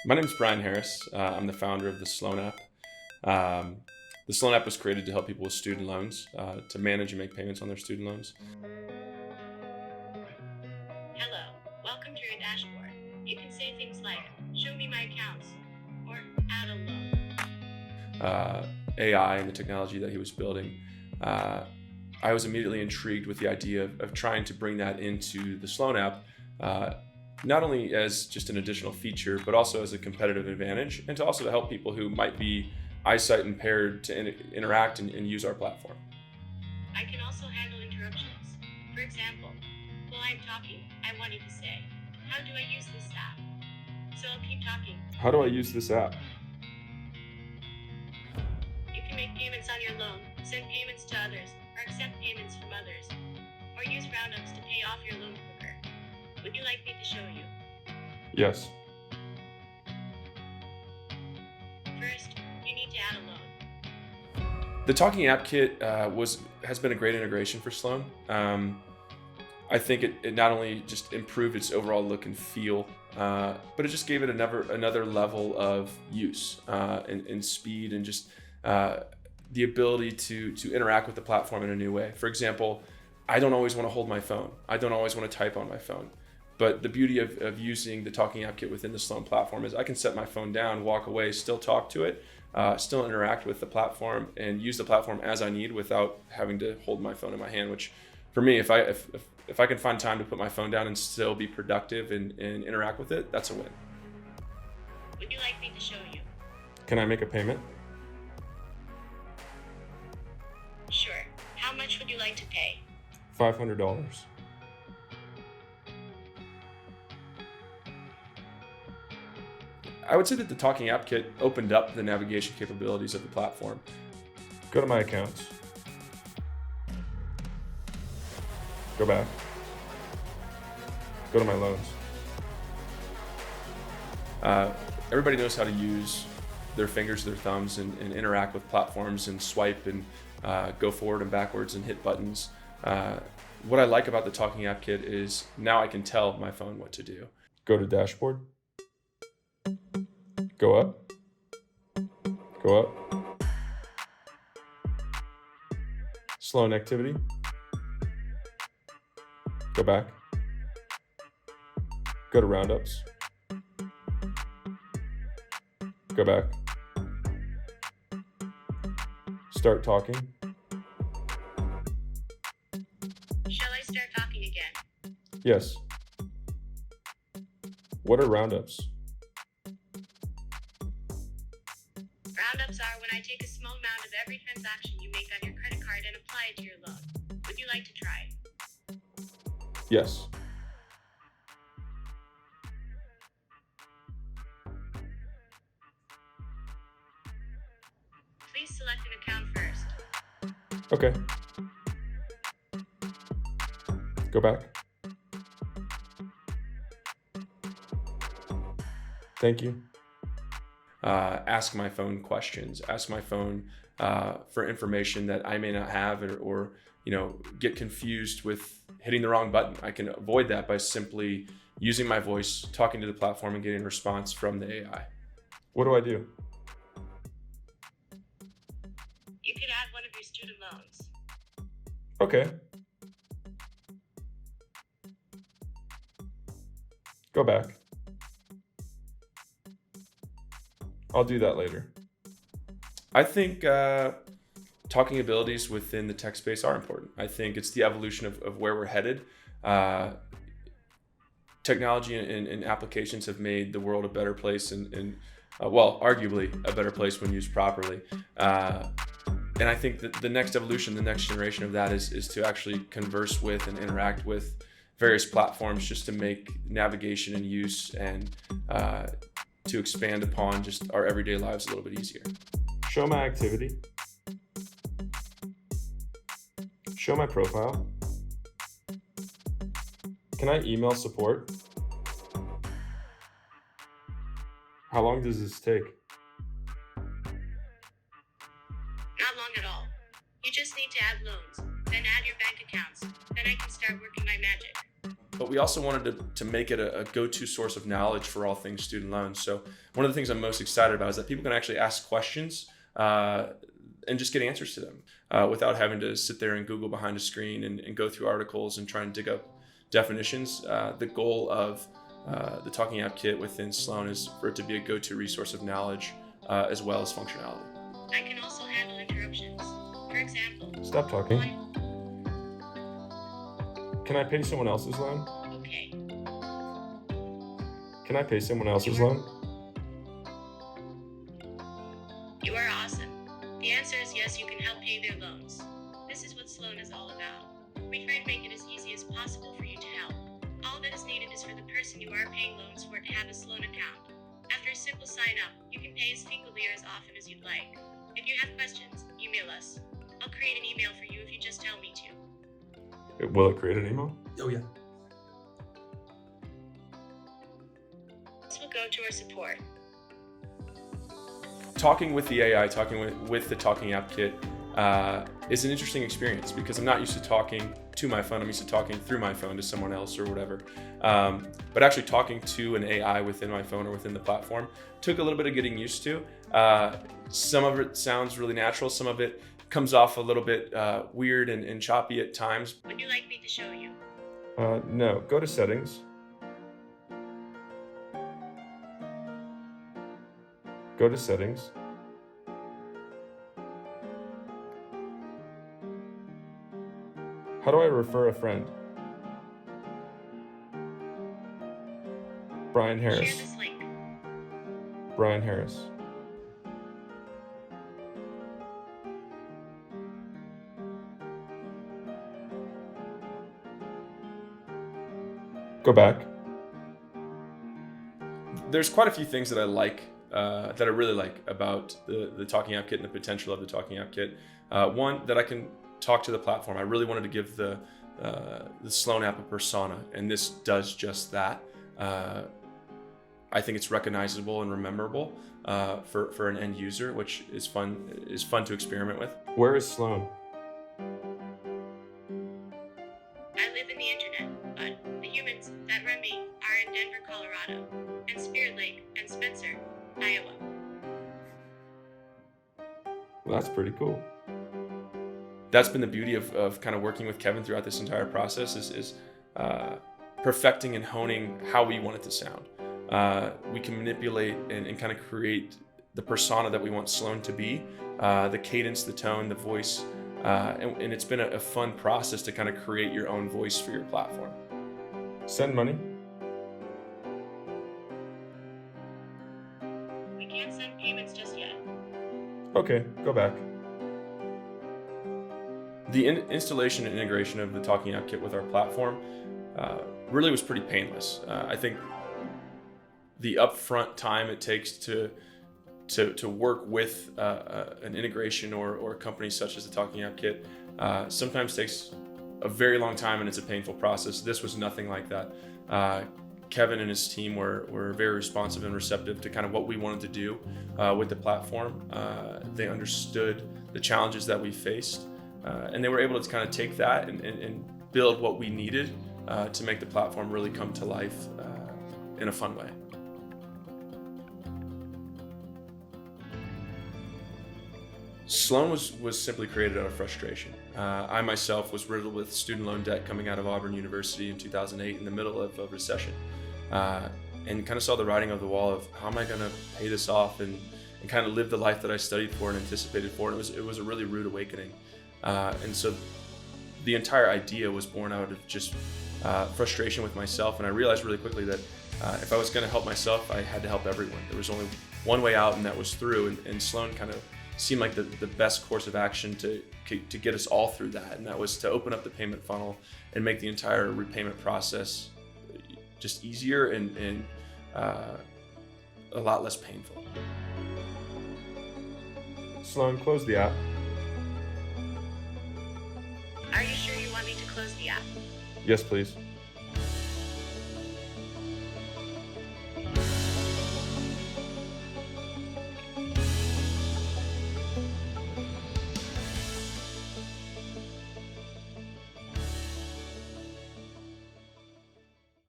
My name is Bryan Harris. I'm the founder of the Sloan app. The Sloan app was created to help people with student loans, to manage and make payments on their student loans. Hello, welcome to your dashboard. You can say things like, show me my accounts, or add a loan. AI and the technology that he was building, I was immediately intrigued with the idea of trying to bring that into the Sloan app, not only as just an additional feature, but also as a competitive advantage, and to also to help people who might be eyesight impaired to interact and use our platform. I can also handle interruptions. For example, while I'm talking, I want you to say, how do I use this app? So I'll keep talking. How do I use this app? You can make payments on your loan, send payments to others, or accept payments from others, or use roundups to pay off your loan quicker. Would you like me to show you? Yes. First, you need to add a loan. The Talking App Kit has been a great integration for Sloan. I think it not only just improved its overall look and feel, but it just gave it another level of use and speed, and just the ability to interact with the platform in a new way. For example, I don't always want to hold my phone. I don't always want to type on my phone. But the beauty of using the Talking App Kit within the Sloan platform is I can set my phone down, walk away, still talk to it, still interact with the platform, and use the platform as I need without having to hold my phone in my hand. Which, for me, if I can find time to put my phone down and still be productive and interact with it, that's a win. Would you like me to show you? Can I make a payment? Sure. How much would you like to pay? $500. I would say that the Talking App Kit opened up the navigation capabilities of the platform. Go to my accounts. Go back. Go to my loans. Everybody knows how to use their fingers, their thumbs, and interact with platforms and swipe and go forward and backwards and hit buttons. What I like about the Talking App Kit is now I can tell my phone what to do. Go to dashboard. Go up. Go up. Sloan activity. Go back. Go to roundups. Go back. Start talking. Shall I start talking again? Yes. What are roundups? Roundups are when I take a small amount of every transaction you make on your credit card and apply it to your loan. Would you like to try? Yes. Please select an account first. Okay. Go back. Thank you. Ask my phone questions. Ask my phone for information that I may not have, or get confused with hitting the wrong button. I can avoid that by simply using my voice, talking to the platform, and getting a response from the AI. What do I do? You could add one of your student loans. Okay. Go back. I'll do that later. I think talking abilities within the tech space are important. I think it's the evolution of where we're headed. Technology and applications have made the world a better place, and arguably a better place when used properly. And I think that the next evolution, the next generation of that is to actually converse with and interact with various platforms, just to make navigation and use and to expand upon just our everyday lives a little bit easier. Show my activity. Show my profile. Can I email support? How long does this take? Not long at all. You just need to add loans, then add your bank accounts. Then I can start working my magic. but we also wanted to make it a go-to source of knowledge for all things student loans. So one of the things I'm most excited about is that people can actually ask questions and just get answers to them without having to sit there and Google behind a screen and go through articles and try and dig up definitions. The goal of the Talking App Kit within Sloan is for it to be a go-to resource of knowledge as well as functionality. I can also handle interruptions. For example, Stop talking. Can I pay someone else's loan? Okay. Can I pay someone else's loan? You are awesome. The answer is yes, you can help pay their loans. This is what Sloan is all about. We try to make it as easy as possible for you to help. All that is needed is for the person you are paying loans for to have a Sloan account. After a simple sign up, you can pay as frequently or as often as you'd like. If you have questions, email us. I'll create an email for you if you just tell me to. Will it create an email? Oh yeah. This will go to our support. Talking with the AI, talking with the Talking App Kit is an interesting experience because I'm not used to talking to my phone. I'm used to talking through my phone to someone else or whatever. But actually talking to an AI within my phone or within the platform took a little bit of getting used to. Some of it sounds really natural. Some of it comes off a little bit weird and choppy at times. Would you like me to show you? No. Go to settings. Go to settings. How do I refer a friend? Bryan Share Harris. this link. Bryan Harris. Go back. There's quite a few things that I like, that I really like about the Talking App Kit and the potential of the Talking App Kit. One, that I can talk to the platform. I really wanted to give the Sloan app a persona, and this does just that. I think it's recognizable and rememberable for an end user, which is fun to experiment with. Where is Sloan? I live in the internet, but the humans that run me are in Denver, Colorado, and Spirit Lake and Spencer, Iowa. Well, that's pretty cool. That's been the beauty of kind of working with Kevin throughout this entire process is perfecting and honing how we want it to sound. We can manipulate and kind of create the persona that we want Sloan to be, the cadence, the tone, the voice, and it's been a fun process to kind of create your own voice for your platform. Send money. We can't send payments just yet. Okay, go back. The installation and integration of the Talking App Kit with our platform really was pretty painless. I think the upfront time it takes to work with an integration or a company such as the Talking App Kit sometimes takes a very long time and it's a painful process. This was nothing like that. Kevin and his team were very responsive and receptive to kind of what we wanted to do with the platform. They understood the challenges that we faced, and they were able to kind of take that and build what we needed to make the platform really come to life in a fun way. Sloan was simply created out of frustration. I myself was riddled with student loan debt coming out of Auburn University in 2008 in the middle of a recession, and kind of saw the writing on the wall of how am I going to pay this off and kind of live the life that I studied for and anticipated for. And it was a really rude awakening, and so the entire idea was born out of just frustration with myself. And I realized really quickly that if I was going to help myself, I had to help everyone. There was only one way out, and that was through. And Sloan kind of seemed like the best course of action to get us all through that, and that was to open up the payment funnel and make the entire repayment process just easier and a lot less painful. Sloan, close the app. Are you sure you want me to close the app? Yes, please.